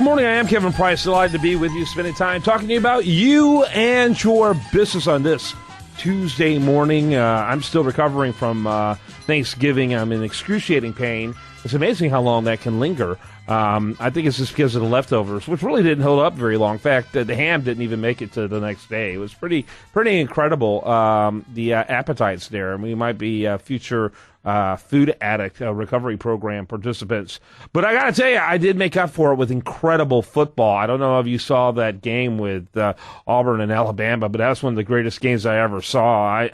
morning. I am Kevin Price. Delighted to be with you, spending time talking to you about you and your business on this Tuesday morning. I'm still recovering from Thanksgiving. I'm in excruciating pain. It's amazing how long that can linger. I think it's just because of the leftovers, which really didn't hold up very long. In fact, the ham didn't even make it to the next day. It was pretty incredible, the appetites there. And we might be future food addict recovery program participants. But I got to tell you, I did make up for it with incredible football. I don't know if you saw that game with Auburn and Alabama, but that's one of the greatest games I ever saw.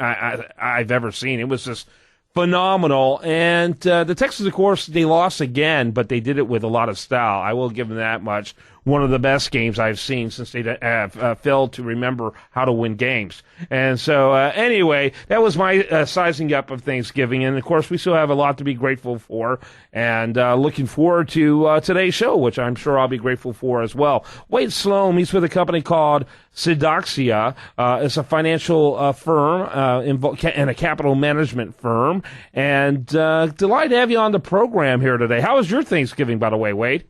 I've ever seen. It was just phenomenal. And the Texans, of course, they lost again, but they did it with a lot of style. I will give them that much. One of the best games I've seen since they have failed to remember how to win games. And so, anyway, that was my sizing up of Thanksgiving. And, of course, we still have a lot to be grateful for. And looking forward to today's show, which I'm sure I'll be grateful for as well. Wade Slome, he's with a company called Sedoxia. It's a financial firm and a capital management firm. And delighted to have you on the program here today. How was your Thanksgiving, by the way, Wade?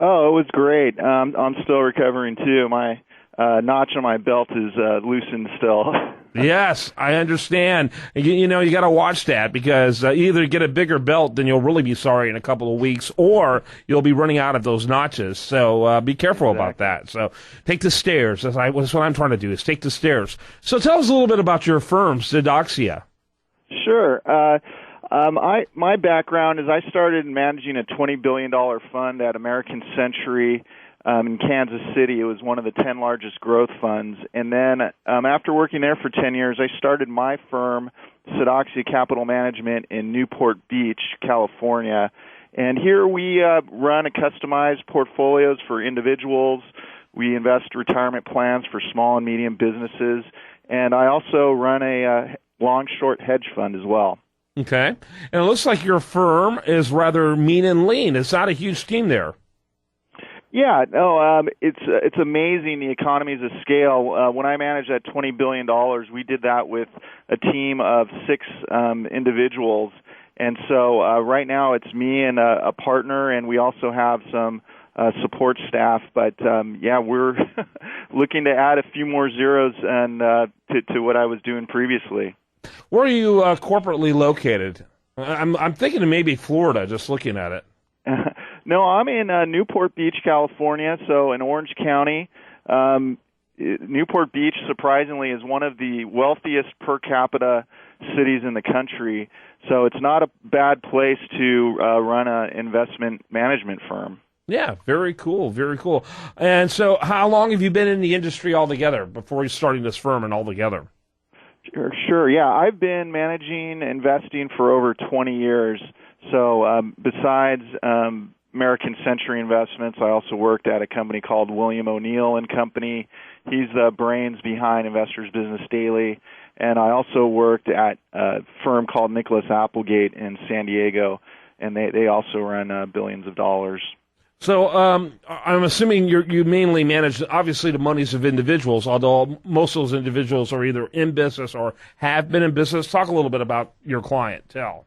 Oh, it was great. I'm still recovering, too. My notch on my belt is loosened still. Yes, I understand. You know, you got to watch that because either get a bigger belt, then you'll really be sorry in a couple of weeks, or you'll be running out of those notches. So be careful about that. So take the stairs. That's what I'm trying to do, is take the stairs. So tell us a little bit about your firm, Sedoxia. Sure. My background is I started managing a $20 billion fund at American Century in Kansas City. It was one of the 10 largest growth funds. And then after working there for 10 years, I started my firm, Sedoxia Capital Management, in Newport Beach, California. And here we run a customized portfolios for individuals. We invest retirement plans for small and medium businesses. And I also run a long-short hedge fund as well. Okay. And it looks like your firm is rather mean and lean. It's not a huge team there. Yeah, no, it's amazing the economies of scale. When I managed that $20 billion, we did that with a team of 6 individuals. And so right now it's me and a partner, and we also have some support staff. But, yeah, we're looking to add a few more zeros and to what I was doing previously. Where are you corporately located? I'm thinking of maybe Florida, just looking at it. No, I'm in Newport Beach, California, so in Orange County. Newport Beach, surprisingly, is one of the wealthiest per capita cities in the country, so it's not a bad place to run an investment management firm. Yeah, very cool, very cool. And so how long have you been in the industry altogether before you starting this firm and altogether? Sure. Yeah, I've been managing investing for over 20 years. So besides American Century Investments, I also worked at a company called William O'Neill and Company. He's the brains behind Investors Business Daily. And I also worked at a firm called Nicholas Applegate in San Diego, and they also run billions of dollars. So I'm assuming you mainly manage, obviously, the monies of individuals, although most of those individuals are either in business or have been in business. Talk a little bit about your clientele.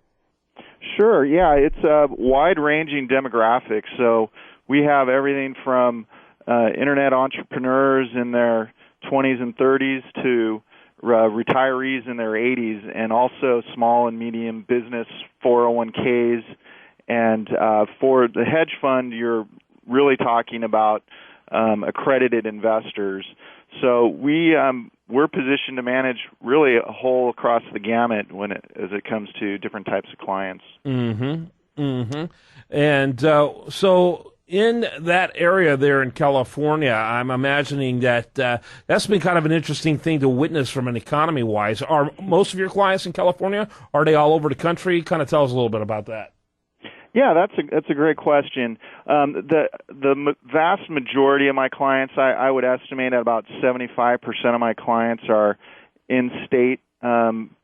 Sure, yeah. It's a wide-ranging demographic. So we have everything from internet entrepreneurs in their 20s and 30s to retirees in their 80s, and also small and medium business 401ks. And for the hedge fund, you're really talking about accredited investors. So we're positioned to manage really a whole across the gamut as it comes to different types of clients. Mm-hmm. Mm-hmm. And so in that area there in California, I'm imagining that that's been kind of an interesting thing to witness from an economy-wise. Are most of your clients in California, are they all over the country? Kind of tell us a little bit about that. Yeah, that's a great question. The vast majority of my clients, I would estimate at about 75% of my clients are in state,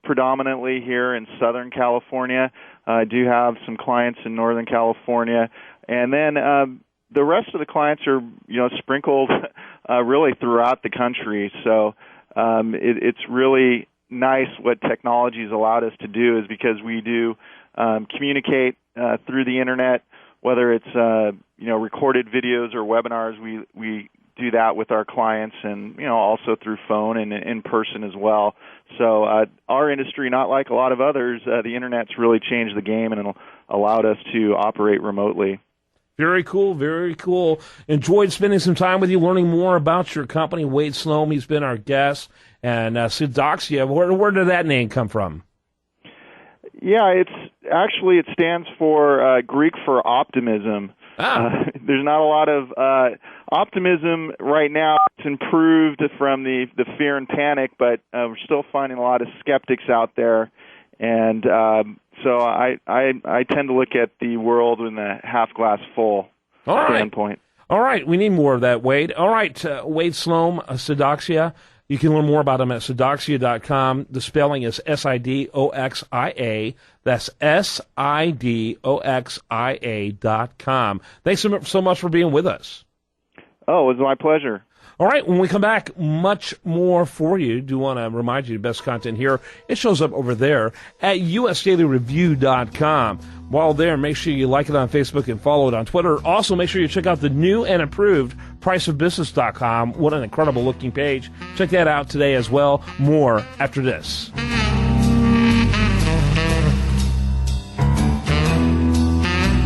predominantly here in Southern California. I do have some clients in Northern California, and then the rest of the clients are sprinkled really throughout the country. So it's really nice what technology has allowed us to do, is because we do communicate through the internet whether it's recorded videos or webinars, we do that with our clients, and also through phone and in person as well. So our industry, not like a lot of others, the internet's really changed the game and allowed us to operate remotely. Very cool, very cool. Enjoyed spending some time with you, learning more about your company. Wade Slome, he's been our guest. And Sedoxia, where did that name come from? Yeah, it stands for Greek for optimism. There's not a lot of optimism right now. It's improved from the fear and panic, but we're still finding a lot of skeptics out there. And so I tend to look at the world in the half glass full standpoint. All right, we need more of that, Wade. All right, Wade Slome, Sedoxia. You can learn more about him at Sedoxia.com. The spelling is Sidoxia. That's Sidoxia.com. Thanks so much for being with us. Oh, it was my pleasure. All right, when we come back, much more for you. Do want to remind you the best content here. It shows up over there at usdailyreview.com. While there, make sure you like it on Facebook and follow it on Twitter. Also, make sure you check out the new and improved priceofbusiness.com. What an incredible looking page. Check that out today as well. More after this.